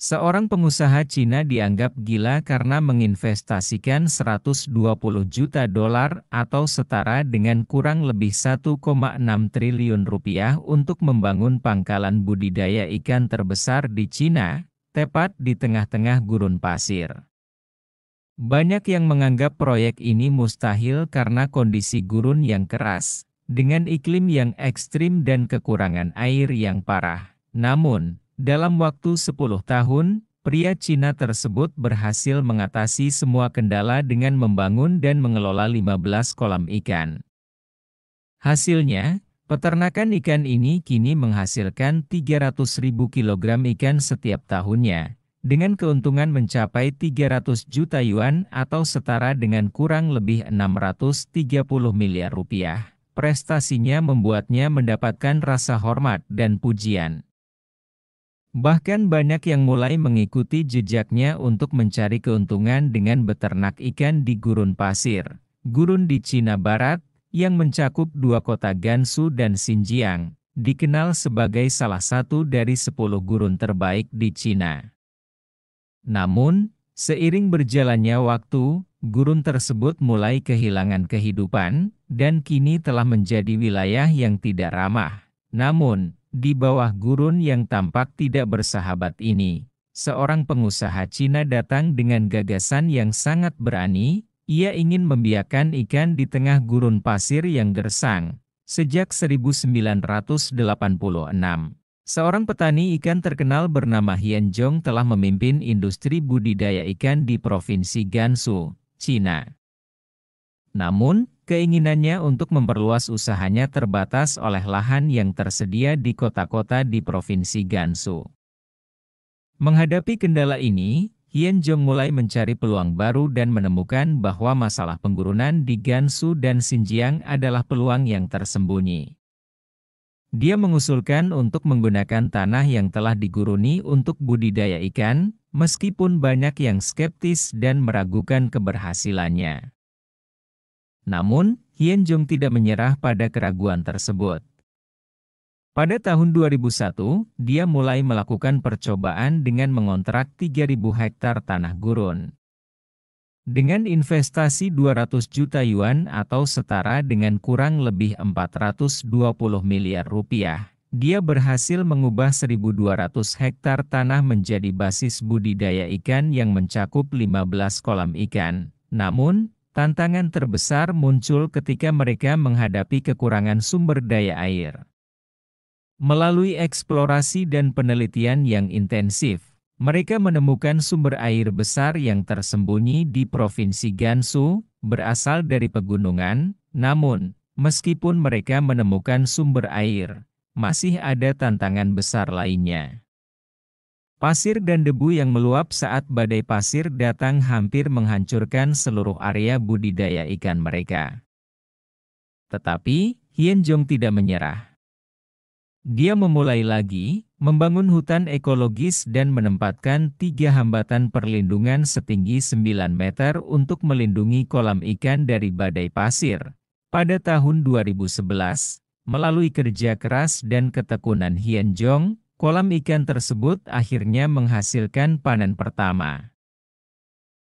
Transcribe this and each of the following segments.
Seorang pengusaha Cina dianggap gila karena menginvestasikan 120 juta dolar atau setara dengan kurang lebih 1,6 triliun rupiah untuk membangun pangkalan budidaya ikan terbesar di Cina, tepat di tengah-tengah gurun pasir. Banyak yang menganggap proyek ini mustahil karena kondisi gurun yang keras, dengan iklim yang ekstrim dan kekurangan air yang parah. Namun, dalam waktu 10 tahun, pria Cina tersebut berhasil mengatasi semua kendala dengan membangun dan mengelola 15 kolam ikan. Hasilnya, peternakan ikan ini kini menghasilkan 300.000 kilogram ikan setiap tahunnya, dengan keuntungan mencapai 300 juta yuan atau setara dengan kurang lebih 630 miliar rupiah. Prestasinya membuatnya mendapatkan rasa hormat dan pujian. Bahkan banyak yang mulai mengikuti jejaknya untuk mencari keuntungan dengan beternak ikan di gurun pasir, gurun di Cina Barat, yang mencakup dua kota Gansu dan Xinjiang, dikenal sebagai salah satu dari 10 gurun terbaik di Cina. Namun, seiring berjalannya waktu, gurun tersebut mulai kehilangan kehidupan, dan kini telah menjadi wilayah yang tidak ramah. Namun, di bawah gurun yang tampak tidak bersahabat ini, seorang pengusaha Cina datang dengan gagasan yang sangat berani. Ia ingin membiarkan ikan di tengah gurun pasir yang gersang. Sejak 1986, seorang petani ikan terkenal bernama Hian Zhong telah memimpin industri budidaya ikan di Provinsi Gansu, Cina. Namun, keinginannya untuk memperluas usahanya terbatas oleh lahan yang tersedia di kota-kota di Provinsi Gansu. Menghadapi kendala ini, Hian Zhong mulai mencari peluang baru dan menemukan bahwa masalah penggurunan di Gansu dan Xinjiang adalah peluang yang tersembunyi. Dia mengusulkan untuk menggunakan tanah yang telah diguruni untuk budidaya ikan, meskipun banyak yang skeptis dan meragukan keberhasilannya. Namun, Hian Zhong tidak menyerah pada keraguan tersebut. Pada tahun 2001, dia mulai melakukan percobaan dengan mengontrak 3.000 hektar tanah gurun. Dengan investasi 200 juta yuan atau setara dengan kurang lebih 420 miliar rupiah, dia berhasil mengubah 1.200 hektar tanah menjadi basis budidaya ikan yang mencakup 15 kolam ikan. Namun, tantangan terbesar muncul ketika mereka menghadapi kekurangan sumber daya air. Melalui eksplorasi dan penelitian yang intensif, mereka menemukan sumber air besar yang tersembunyi di Provinsi Gansu, berasal dari pegunungan. Namun, meskipun mereka menemukan sumber air, masih ada tantangan besar lainnya. Pasir dan debu yang meluap saat badai pasir datang hampir menghancurkan seluruh area budidaya ikan mereka. Tetapi, Hian Zhong tidak menyerah. Dia memulai lagi, membangun hutan ekologis dan menempatkan 3 hambatan perlindungan setinggi 9 meter untuk melindungi kolam ikan dari badai pasir. Pada tahun 2011, melalui kerja keras dan ketekunan Hian Zhong, kolam ikan tersebut akhirnya menghasilkan panen pertama.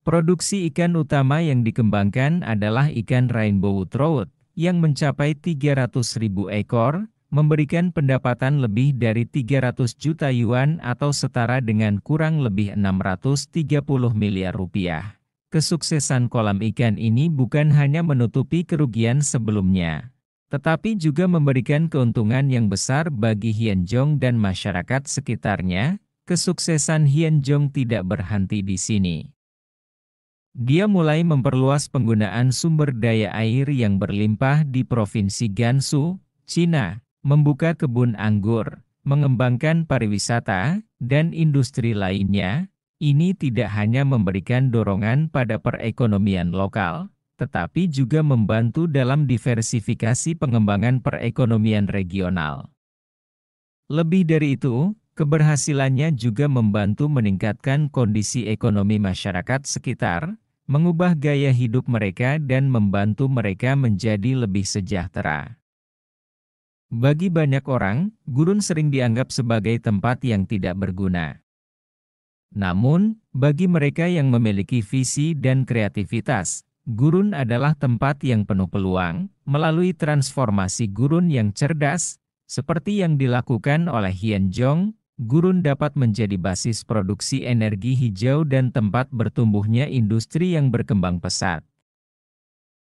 Produksi ikan utama yang dikembangkan adalah ikan rainbow trout, yang mencapai 300.000 ekor, memberikan pendapatan lebih dari 300 juta yuan atau setara dengan kurang lebih 630 miliar rupiah. Kesuksesan kolam ikan ini bukan hanya menutupi kerugian sebelumnya, tetapi juga memberikan keuntungan yang besar bagi Hian Zhong dan masyarakat sekitarnya. Kesuksesan Hian Zhong tidak berhenti di sini. Dia mulai memperluas penggunaan sumber daya air yang berlimpah di Provinsi Gansu, Cina, membuka kebun anggur, mengembangkan pariwisata, dan industri lainnya. Ini tidak hanya memberikan dorongan pada perekonomian lokal, tetapi juga membantu dalam diversifikasi pengembangan perekonomian regional. Lebih dari itu, keberhasilannya juga membantu meningkatkan kondisi ekonomi masyarakat sekitar, mengubah gaya hidup mereka dan membantu mereka menjadi lebih sejahtera. Bagi banyak orang, gurun sering dianggap sebagai tempat yang tidak berguna. Namun, bagi mereka yang memiliki visi dan kreativitas, gurun adalah tempat yang penuh peluang. Melalui transformasi gurun yang cerdas, seperti yang dilakukan oleh Hien Zhong, gurun dapat menjadi basis produksi energi hijau dan tempat bertumbuhnya industri yang berkembang pesat.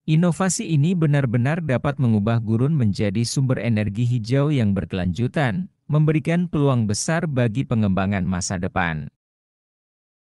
Inovasi ini benar-benar dapat mengubah gurun menjadi sumber energi hijau yang berkelanjutan, memberikan peluang besar bagi pengembangan masa depan.